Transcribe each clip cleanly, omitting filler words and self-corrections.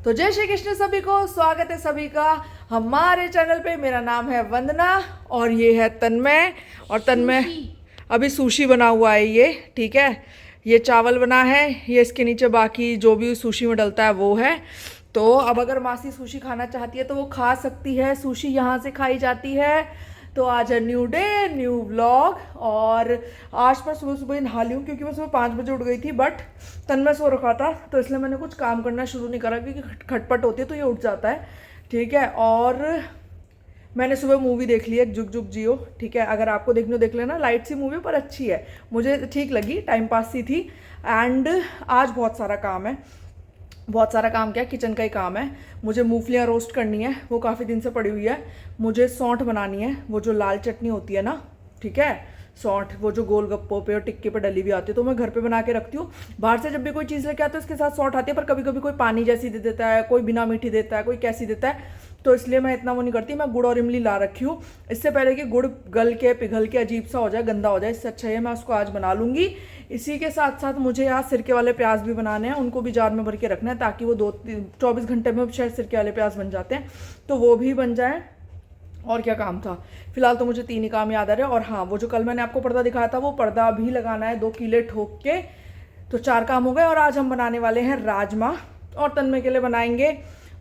तो जय श्री कृष्ण सभी को, स्वागत है सभी का हमारे चैनल पे। मेरा नाम है वंदना और ये है तन्मय। और तन्मय अभी सुशी बना हुआ है ये, ठीक है। ये चावल बना है, ये इसके नीचे बाकी जो भी सुशी में डलता है वो है। तो अब अगर मासी सुशी खाना चाहती है तो वो खा सकती है, सुशी यहाँ से खाई जाती है। तो आज है न्यू डे, न्यू व्लॉग। और आज मैं सुबह सुबह नहा ली हूँ क्योंकि मैं सुबह 5 बजे उठ गई थी, बट तन्मय सो रखा था तो इसलिए मैंने कुछ काम करना शुरू नहीं करा क्योंकि खटपट होती है तो ये उठ जाता है, ठीक है। और मैंने सुबह मूवी देख ली है जुग जुग जियो, ठीक है। अगर आपको देखनी हो देख लेना, लाइट सी मूवी पर अच्छी है, मुझे ठीक लगी, टाइम पास सी थी। एंड आज बहुत सारा काम है, बहुत सारा काम क्या, किचन का ही काम है। मुझे मूंगफलियाँ रोस्ट करनी है, वो काफ़ी दिन से पड़ी हुई है। मुझे सौंठ बनानी है, वो जो लाल चटनी होती है ना, ठीक है, सौंठ, वो जो गोलगप्पों पे और टिक्के पे डली भी आती है, तो मैं घर पे बना के रखती हूँ। बाहर से जब भी कोई चीज़ लेके आते हैं उसके साथ सौंठ आती है, पर कभी कभी कोई पानी जैसी दे देता है, कोई बिना मीठी देता है, कोई कैसी देता है, तो इसलिए मैं इतना वो नहीं करती। मैं गुड़ और इमली ला रखी हूँ, इससे पहले कि गुड़ गल के पिघल के अजीब सा हो जाए, गंदा हो जाए, इससे अच्छा है मैं उसको आज बना लूँगी। इसी के साथ साथ मुझे आज सिरके वाले प्याज भी बनाने हैं, उनको भी जार में भर के रखना है ताकि वो 24 घंटे में शायद सिरके वाले प्याज बन जाते हैं, तो वो भी बन जाए। और क्या काम था, फिलहाल तो मुझे 3 ही काम याद आ रहे हैं। और हाँ, वो जो कल मैंने आपको पर्दा दिखाया था वो पर्दा भी लगाना है, 2 कीले ठोक के, तो 4 काम हो गए। और आज हम बनाने वाले हैं राजमा, और तन्मय के लिए बनाएंगे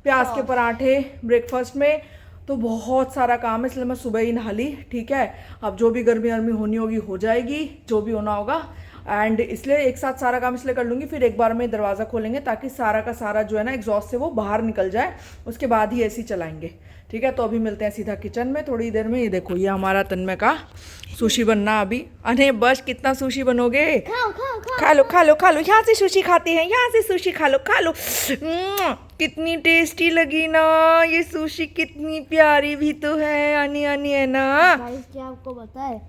प्याज के पराठे ब्रेकफास्ट में। तो बहुत सारा काम है, इसलिए मैं सुबह ही नहा ली, ठीक है। अब जो भी गर्मी गर्मी होनी होगी हो जाएगी, जो भी होना होगा। एंड इसलिए एक साथ सारा काम इसलिए कर लूँगी, फिर एक बार में दरवाज़ा खोलेंगे ताकि सारा का सारा जो है ना एग्जॉस्ट से वो बाहर निकल जाए, उसके बाद ही एसी चलाएंगे, ठीक है। तो अभी मिलते हैं सीधा किचन में थोड़ी देर में। ये देखो, ये हमारा तन्मय का सुशी बनना अभी। अरे बस, कितना सुशी बनोगे? खाओ खाओ खाओ, खा लो खा लो खा लो, यहाँ से सुशी खाते हैं, यहाँ से सुशी खा लो खा लो। कितनी टेस्टी लगी ना ये सुशी, कितनी प्यारी भी तो है, आनी आनी है ना। गाइस क्या आपको पता है,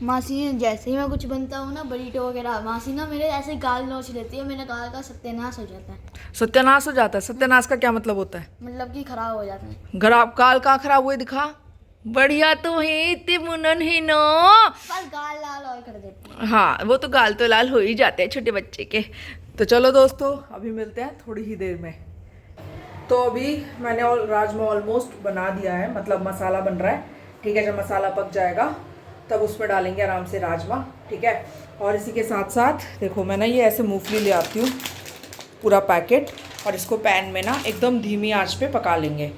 मासी जैसे ही मैं कुछ बनता हूँ ना, बरीटो वगैरह, मासी ना मेरे ऐसे गाल नोच लेती है, मेरे गाल का सत्यानाश हो जाता है। सत्यानाश हो जाता है? सत्यानाश का क्या मतलब होता है? मतलब कि खराब हो जाता है। खराब? काल कहाँ खराब हुए, दिखा। बढ़िया तो है, इतने मुनन है ना। पर गाल लाल और कर देती है। हाँ, वो तो गाल तो लाल हो ही जाते हैं छोटे बच्चे के। तो चलो दोस्तों, अभी मिलते हैं थोड़ी ही देर में। तो अभी मैंने राजमा ऑलमोस्ट बना दिया है, मतलब मसाला बन रहा है, ठीक है। जब मसाला पक जाएगा तब उसमें डालेंगे आराम से राजमा, ठीक है। और इसी के साथ साथ देखो, मैं ना ये ऐसे मूंगफली ले आती हूँ पूरा पैकेट, और इसको पैन में ना एकदम धीमी आंच पे पका लेंगे।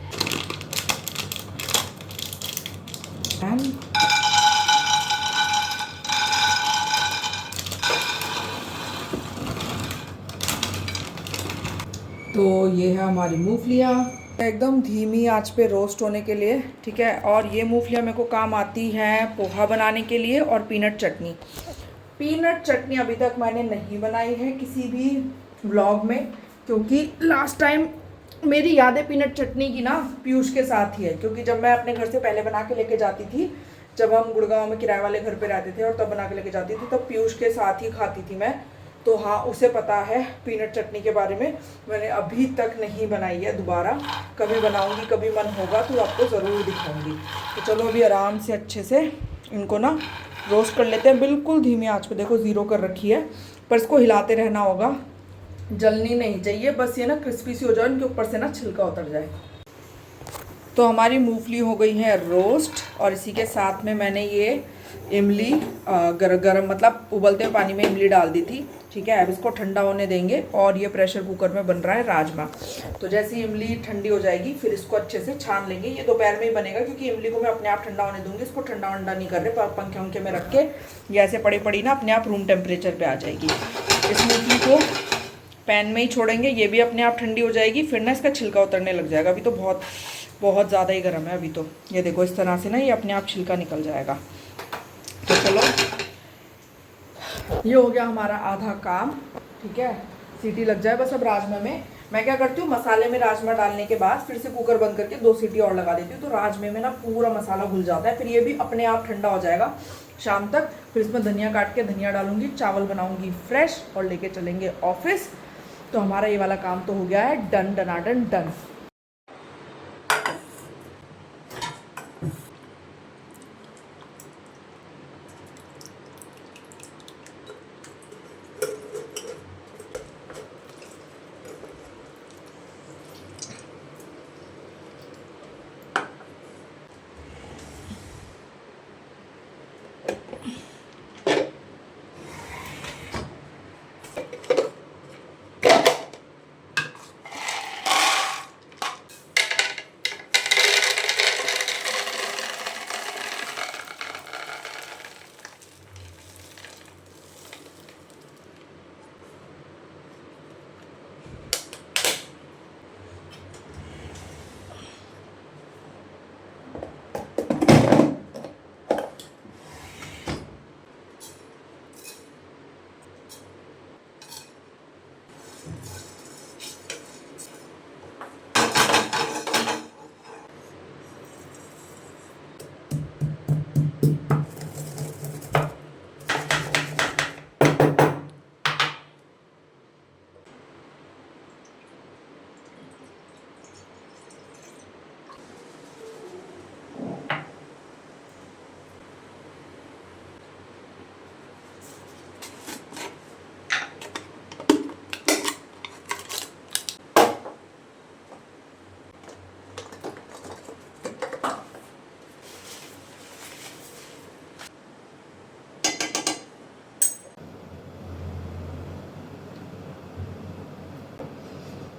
तो ये है हमारी मूंगफलियाँ एकदम धीमी आंच पे रोस्ट होने के लिए, ठीक है। और ये मूंगफलियाँ मेरे को काम आती हैं पोहा बनाने के लिए और पीनट चटनी। पीनट चटनी अभी तक मैंने नहीं बनाई है किसी भी व्लॉग में, क्योंकि लास्ट टाइम मेरी यादें पीनट चटनी की ना पीयूष के साथ ही है, क्योंकि जब मैं अपने घर से पहले बना के लेके जाती थी, जब हम गुड़गांव में किराए वाले घर पे रहते थे और तब बना के लेके जाती थी, तब पीयूष के साथ ही खाती थी मैं। तो हाँ, उसे पता है पीनट चटनी के बारे में। मैंने अभी तक नहीं बनाई है दोबारा, कभी बनाऊंगी, कभी मन होगा तो आपको ज़रूर दिखाऊंगी। तो चलो अभी आराम से अच्छे से इनको ना रोस्ट कर लेते हैं, बिल्कुल धीमी आंच पे। देखो 0 कर रखी है, पर इसको हिलाते रहना होगा, जलनी नहीं चाहिए, बस ये ना क्रिस्पी सी हो जाए, इनके ऊपर से ना छिलका उतर जाए। तो हमारी मूंगफली हो गई है रोस्ट, और इसी के साथ में मैंने ये इमली गरम मतलब उबलते हुए पानी में इमली डाल दी थी, ठीक है। अब इसको ठंडा होने देंगे, और ये प्रेशर कुकर में बन रहा है राजमा। तो जैसे इमली ठंडी हो जाएगी फिर इसको अच्छे से छान लेंगे। ये दोपहर में ही बनेगा क्योंकि इमली को मैं अपने आप ठंडा होने दूंगी, इसको ठंडा वंडा नहीं कर रहे, पंखे वंखे में रख के ये ऐसे पड़ी पड़ी ना अपने आप रूम टेम्परेचर पर आ जाएगी। इस मूंगफली को पैन में ही छोड़ेंगे, ये भी अपने आप ठंडी हो जाएगी, फिर ना इसका छिलका उतरने लग जाएगा। अभी तो बहुत बहुत ज़्यादा ही गर्म है अभी तो। ये देखो इस तरह से ना ये अपने आप छिलका निकल जाएगा। तो चलो, ये हो गया हमारा आधा काम, ठीक है। सीटी लग जाए बस अब राजमा में। मैं क्या करती हूँ, मसाले में राजमा डालने के बाद फिर से कुकर बंद करके 2 सीटी और लगा देती हूँ, तो राजमे में ना पूरा मसाला घुल जाता है। फिर ये भी अपने आप ठंडा हो जाएगा शाम तक। फिर इसमें धनिया काट के धनिया डालूंगी, चावल बनाऊंगी फ्रेश और लेके चलेंगे ऑफिस। तो हमारा ये वाला काम तो हो गया है डन डनाडन डन।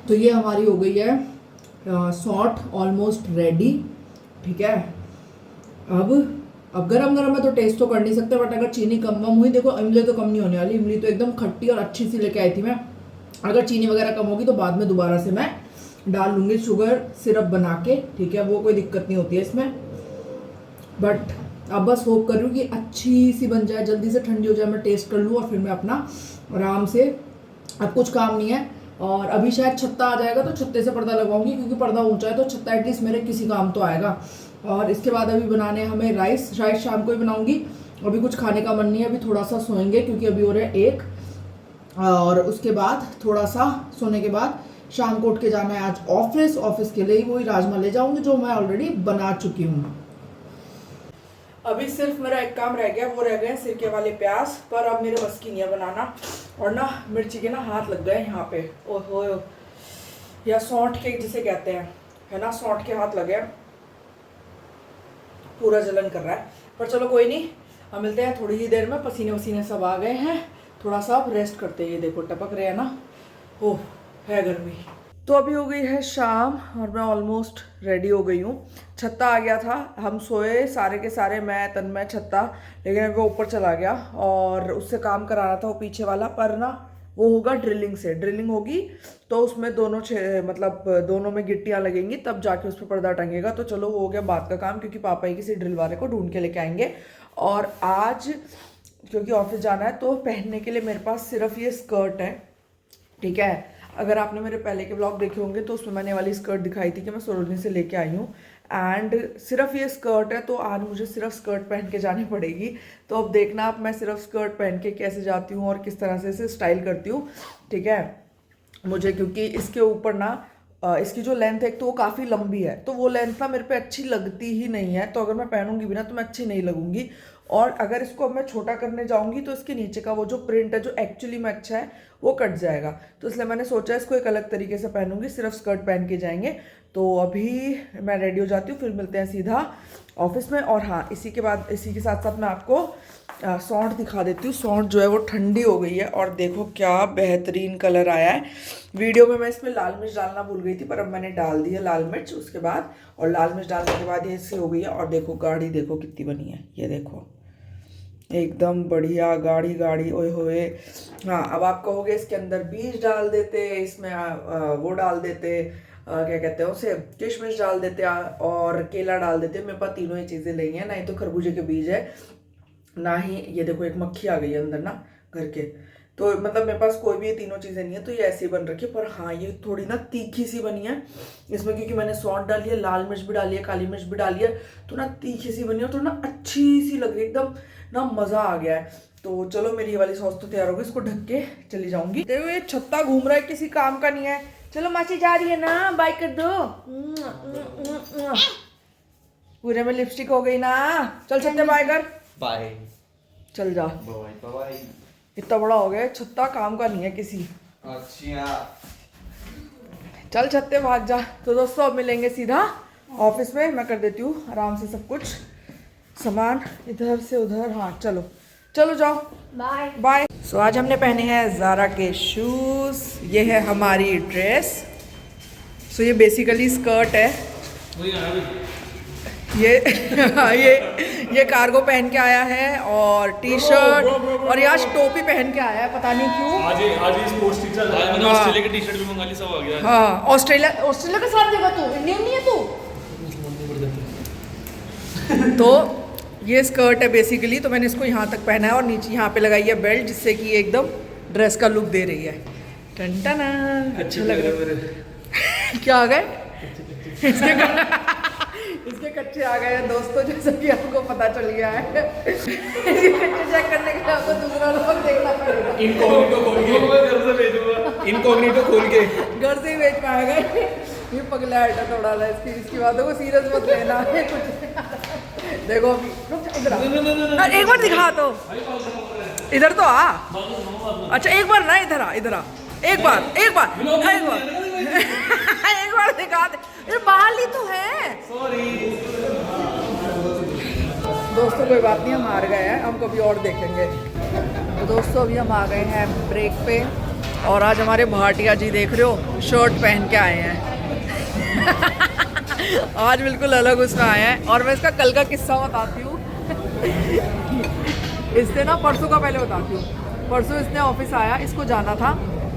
तो ये हमारी हो गई है सॉट ऑलमोस्ट रेडी। ठीक है, अब गरम गरम में तो टेस्ट तो कर नहीं सकते, बट अगर चीनी कम हुई, देखो इमली तो कम नहीं होने वाली, इमली तो एकदम खट्टी और अच्छी सी लेके आई थी मैं। अगर चीनी वगैरह कम होगी तो बाद में दोबारा से मैं डाल लूँगी शुगर सिरप बना के। ठीक है, वो कोई दिक्कत नहीं होती है इसमें। बट अब बस होप कर रही हूँ कि अच्छी सी बन जाए, जल्दी से ठंडी हो जाए, मैं टेस्ट कर लूँ और फिर मैं अपना आराम से, अब कुछ काम नहीं है। और अभी शायद छत्ता आ जाएगा तो छत्ते से पर्दा लगाऊंगी, क्योंकि पर्दा ऊंचा है तो छत्ता एटलीस्ट मेरे किसी काम तो आएगा। और इसके बाद अभी बनाने हमें राइस, शायद शाम को ही बनाऊंगी। अभी कुछ खाने का मन नहीं है, अभी थोड़ा सा सोएंगे क्योंकि अभी हो रहा है 1, और उसके बाद थोड़ा सा सोने के बाद शाम को उठ के जाना है आज ऑफिस। ऑफिस के लिए वही राजमा ले जाऊंगी जो मैं ऑलरेडी बना चुकी हूँ। अभी सिर्फ मेरा एक काम रह गया, वो रह गए सिरके वाले प्याज, पर अब मेरे बस की नहीं है बनाना। और ना मिर्ची के ना हाथ लग गए यहाँ पे, ओहो, या सौंठ के जिसे कहते हैं, है ना, सौंठ के हाथ लगे, पूरा जलन कर रहा है। पर चलो कोई नहीं, हम मिलते हैं थोड़ी ही देर में। पसीने वसीने सब आ गए हैं, थोड़ा सा अब रेस्ट करते हैं। ये देखो टपक रहे हैं ना, ओह है गर्मी। तो अभी हो गई है शाम और मैं ऑलमोस्ट रेडी हो गई हूँ। छत्ता आ गया था, हम सोए सारे के सारे, मैं तन्मय छत्ता, लेकिन वो ऊपर चला गया और उससे काम कराना था वो पीछे वाला। पर ना वो होगा ड्रिलिंग से, ड्रिलिंग होगी तो उसमें दोनों मतलब दोनों में गिट्टियाँ लगेंगी, तब जाके उस पर पर्दा टंगेगा। तो चलो वो हो गया बात का काम, क्योंकि पापा ही किसी ड्रिल वाले को ढूंढ के लेके आएंगे। और आज क्योंकि ऑफिस जाना है तो पहनने के लिए मेरे पास सिर्फ ये स्कर्ट है। ठीक है, अगर आपने मेरे पहले के ब्लॉग देखे होंगे तो उसमें मैंने वाली स्कर्ट दिखाई थी कि मैं सरोजनी से लेके आई हूँ, एंड सिर्फ ये स्कर्ट है। तो आज मुझे सिर्फ स्कर्ट पहन के जानी पड़ेगी। तो अब देखना आप मैं सिर्फ स्कर्ट पहन के कैसे जाती हूँ और किस तरह से इसे स्टाइल करती हूँ। ठीक है, मुझे क्योंकि इसके ऊपर ना इसकी जो लेंथ है, एक तो वो काफ़ी लंबी है, तो वो लेंथ ना मेरे पे अच्छी लगती ही नहीं है। तो अगर मैं पहनूंगी भी ना तो मैं अच्छी नहीं लगूंगी। और अगर इसको अब मैं छोटा करने जाऊंगी तो इसके नीचे का वो जो प्रिंट है, जो एक्चुअली में अच्छा है, वो कट जाएगा। तो इसलिए मैंने सोचा इसको एक अलग तरीके से पहनूंगी, सिर्फ स्कर्ट पहन के जाएंगे। तो अभी मैं रेडी हो जाती हूँ, फिर मिलते हैं सीधा ऑफिस में। और हाँ, इसी के बाद, इसी के साथ साथ मैं आपको सौंठ दिखा देती हूँ। सौंठ जो है वो ठंडी हो गई है और देखो क्या बेहतरीन कलर आया है। वीडियो में मैं इसमें लाल मिर्च डालना भूल गई थी, पर अब मैंने डाल दी है लाल मिर्च उसके बाद। और लाल मिर्च डालने के बाद ये इससे हो गई है। और देखो गाढ़ी देखो कितनी बनी है, ये देखो एकदम बढ़िया गाढ़ी गाढ़ी, ओए होए। हाँ, अब आप कहोगे इसके अंदर बीज डाल देते, इसमें वो डाल देते, क्या कहते हैं उसे, किशमिश डाल देते और केला डाल देते। मेरे पास तीनों ही चीज़ें नहीं है, ना ही तो खरबूजे के बीज है, ना ही ये देखो एक मक्खी आ गई है अंदर ना घर के। तो मतलब मेरे पास कोई भी ये तीनों चीज़ें नहीं है, तो ये ऐसी बन रखी है। पर हाँ, ये थोड़ी ना तीखी सी बनी है इसमें, क्योंकि मैंने सौंठ डाली है, लाल मिर्च भी डाली है, काली मिर्च भी डाली है, तो ना तीखी सी बनी है, तो ना अच्छी सी लग रही है, एकदम ना मज़ा आ गया है। तो चलो मेरी ये वाली सॉस तो तैयार हो गई, इसको ढक के चली जाऊंगी। देखो ये छत्ता घूम रहा है, किसी काम का नहीं है। चलो मासी जा रही है ना, बाय कर दो। पूरे में लिपस्टिक हो गई ना, चल छत्ते बाय कर, बाय, चल जा। Bye bye. इतना बड़ा हो गया छत्ता, काम का नहीं है किसी। अच्छा, चल छत्ते भाग जा। तो दोस्तों अब मिलेंगे सीधा ऑफिस में, मैं कर देती हूँ आराम से सब कुछ सामान इधर से उधर। हाँ चलो चलो जाओ, बाय बाय। सो आज हमने पहने हैं ज़ारा के शूज़, ये है हमारी ड्रेस। सो ये बेसिकली स्कर्ट है, ये कार्गो पहन के आया है और टी शर्ट, और यार टोपी पहन के आया है, पता नहीं क्यों। आज स्पोर्ट्स टीचर मैंने ऑस्ट्रेलिया की टी-शर्ट भी मंगा ली, सब आ गया। हाँ, ऑस्ट्रेलिया के साथ देगा तू, इंडियन नहीं है तू। तो ये स्कर्ट है बेसिकली, तो मैंने इसको यहाँ तक पहना है और नीचे यहाँ पे लगाई है बेल्ट, जिससे कि ये एकदम ड्रेस का लुक दे रही है। टंटना, अच्छा लग रहा है। क्या आ गए इसके कच्चे आ गए हैं दोस्तों, जैसा कि आपको पता चल गया है। इसके कच्चे चेक करने के लिए आपको दूसरा लोग देखना पड़ेगा। इनकॉग्निटो खोल के घर से भेजूंगा, इनकॉग्निटो खोल के घर से ही भेज पाएगा। ये पगला है थोड़ा ला, इसकी बातों को सीरियस मत लेना है कुछ। देखो अभी इधर एक बार दिखा, तो इधर तो आ। अच्छा एक बार ना, इधर आ, इधर आ, एक बार एक बार दिखा दे, ये बाल ही तो है। सॉरी दोस्तों कोई बात नहीं, हम हार गए हैं, हम कभी और देखेंगे। तो दोस्तों अभी हम आ गए हैं ब्रेक पे, और आज हमारे भाटिया जी देख रहे हो शर्ट पहन के आए हैं। आज बिल्कुल अलग उसमें आया है। और मैं इसका कल का किस्सा बताती हूँ। इसने ना परसों का पहले बताती हूँ। परसों इसने ऑफिस आया, इसको जाना था।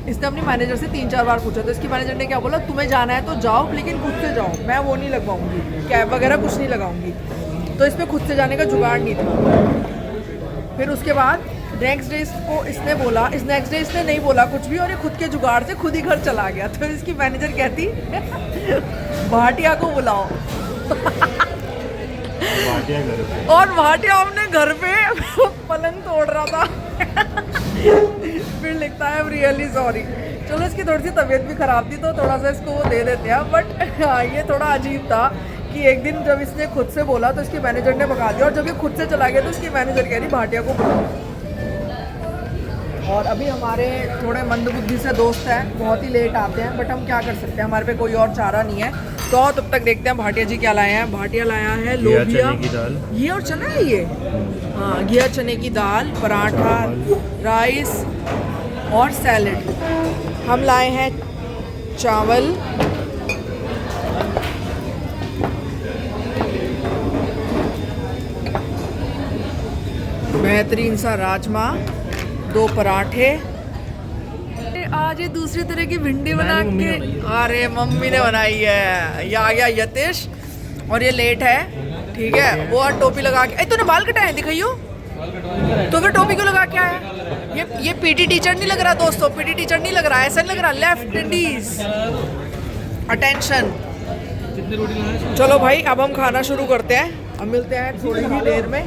इसने अपनी मैनेजर से 3-4 बार पूछा, तो इसकी मैनेजर ने क्या बोला, तुम्हें जाना है तो जाओ लेकिन खुद से जाओ, मैं वो नहीं लगवाऊंगी, कैब वगैरह कुछ नहीं लगाऊंगी। तो इस पर खुद से जाने का जुगाड़ नहीं था। फिर उसके बाद नेक्स्ट डे इसको इसने बोला, इस नेक्स्ट डे इसने नहीं बोला कुछ भी और ये खुद के जुगाड़ से खुद ही घर चला गया। तो इसकी मैनेजर कहती भाटिया को बुलाओ। और भाटिया हमने घर पे पलंग तोड़ रहा था। फिर लिखता है रियली सॉरी। चलो इसकी थोड़ी सी तबीयत भी खराब थी तो थोड़ा सा इसको वो दे देते हैं। बट हाँ, ये थोड़ा अजीब था कि एक दिन जब इसने खुद से बोला तो इसकी मैनेजर ने भगा दिया, और जब ये खुद से चला गया तो इसकी मैनेजर कह रही भाटिया को बुलाओ। और अभी हमारे थोड़े मंदबुद्धि से दोस्त हैं, बहुत ही लेट आते हैं, बट हम क्या कर सकते हैं, हमारे पे कोई और चारा नहीं है। तो तब तक देखते हैं भाटिया जी क्या लाए हैं। भाटिया लाया है लोबिया, घी और चना है ये, हाँ घिया चने की दाल, पराठा, राइस और सैलेड। हम लाए हैं चावल, बेहतरीन सा राजमा, 2 पराठे। आज ये दूसरी तरह की भिंडी बना के, अरे मम्मी ने बनाई है। ये आ गया यतीश और ये लेट है, ठीक है। वो और टोपी लगा के, तूने बाल कटाए दिखाइयो, तो फिर टोपी क्यों लगा के आया? ये पीटी टीचर नहीं लग रहा दोस्तों, पीटी टीचर नहीं लग रहा, ऐसा नहीं लग रहा। Left Indies attention. चलो भाई अब हम खाना शुरू करते हैं, अब मिलते हैं थोड़ी ही देर में।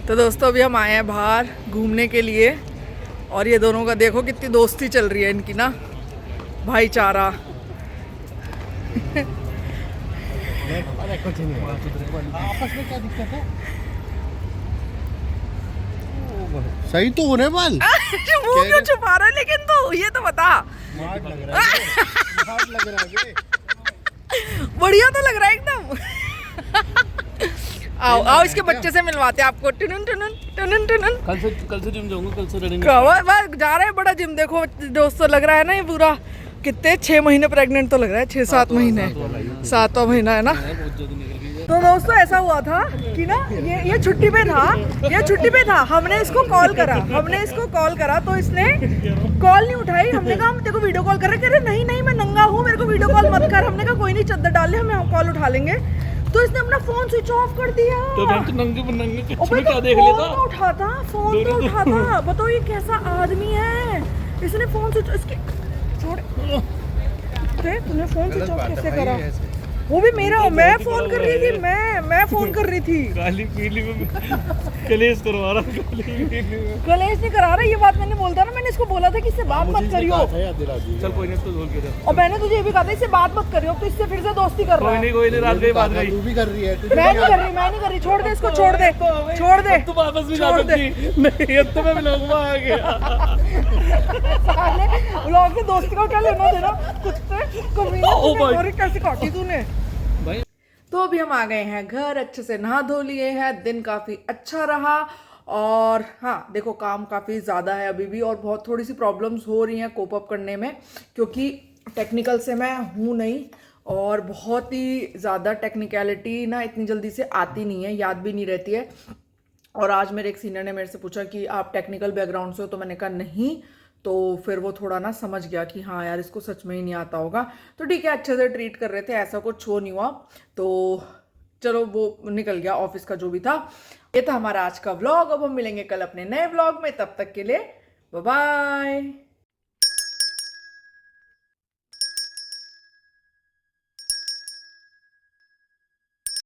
तो दोस्तों अभी हम आए हैं बाहर घूमने के लिए, और ये दोनों का देखो कितनी दोस्ती चल रही है इनकी ना, भाईचारा। सही तो होने वाल। मुंह क्यों छुपा रहा है लेकिन तू, ये तो बता। बढ़िया तो लग रहा है एकदम। आओ आओ इसके बच्चे से मिलवाते हैं आपको। टुनुन टुनुन टुनुन टुनुन। कल से जिम जाऊंगा, कल से रनिंग जा रहे हैं बड़ा जिम। देखो दोस्तों लग रहा है ना ये पूरा कितने 6 महीने प्रेग्नेंट तो लग रहा है, 6-7 महीने, 7वां महीना है ना। तो दोस्तों ऐसा हुआ था कि ना ये छुट्टी पे था, ये छुट्टी पे था। हमने इसको कॉल करा तो इसने कॉल नहीं उठाई। हमने कहा हम तेरे को वीडियो कॉल कर रहे, कह रहे नहीं मैं नंगा हूँ, मेरे को वीडियो कॉल मत कर। हमने कहा कोई नहीं, चद्दर डाल ले, हम कॉल उठा लेंगे। तो इसने अपना फोन स्विच ऑफ कर दिया। तो मैं तो नंगे क्या देख लेता, फोन तो उठाता। बताओ ये कैसा आदमी है, इसने फोन स्विच, इसके छोड़, तूने फोन स्विच ऑफ कैसे करा? वो भी मेरा, मैं फोन कर रही थी, मैं फोन कर रही थी। काली पीली में कलेश करवा रहा हूं। कलेश नहीं करा रहा, ये बात मैंने बोलता ना, मैंने इसको बोला था कि इससे बात मत करियो। चल कोई नहीं, तो बोल के दे। और मैंने तुझे ये भी कहा था इससे बात मत करियो, तो इससे फिर से दोस्ती कर रहा है। कोई नहीं, रात गई बात गई। तू भी कर रही है। मैं नहीं कर रही, छोड़ दे इसको, छोड़ दे। तू वापस भी जा सकती नहीं, अब तो मैं व्लॉग में आ गया। व्लॉग में दोस्ती को क्या लेना देना, कुत्ते कमीने, कैसे काटी तूने। तो अभी हम आ गए हैं घर, अच्छे से नहा धो लिए हैं, दिन काफ़ी अच्छा रहा। और हाँ देखो काम काफ़ी ज़्यादा है अभी भी, और बहुत थोड़ी सी प्रॉब्लम्स हो रही हैं कोप अप करने में, क्योंकि टेक्निकल से मैं हूँ नहीं, और बहुत ही ज़्यादा टेक्निकलिटी ना इतनी जल्दी से आती नहीं है, याद भी नहीं रहती है। और आज मेरे एक सीनियर ने मेरे से पूछा कि आप टेक्निकल बैकग्राउंड से हो, तो मैंने कहा नहीं। तो फिर वो थोड़ा ना समझ गया कि हाँ यार इसको सच में ही नहीं आता होगा। तो ठीक है, अच्छे से ट्रीट कर रहे थे, ऐसा कुछ हो नहीं हुआ। तो चलो वो निकल गया ऑफिस का जो भी था। ये था हमारा आज का व्लॉग। अब हम मिलेंगे कल अपने नए व्लॉग में, तब तक के लिए बाय बाय।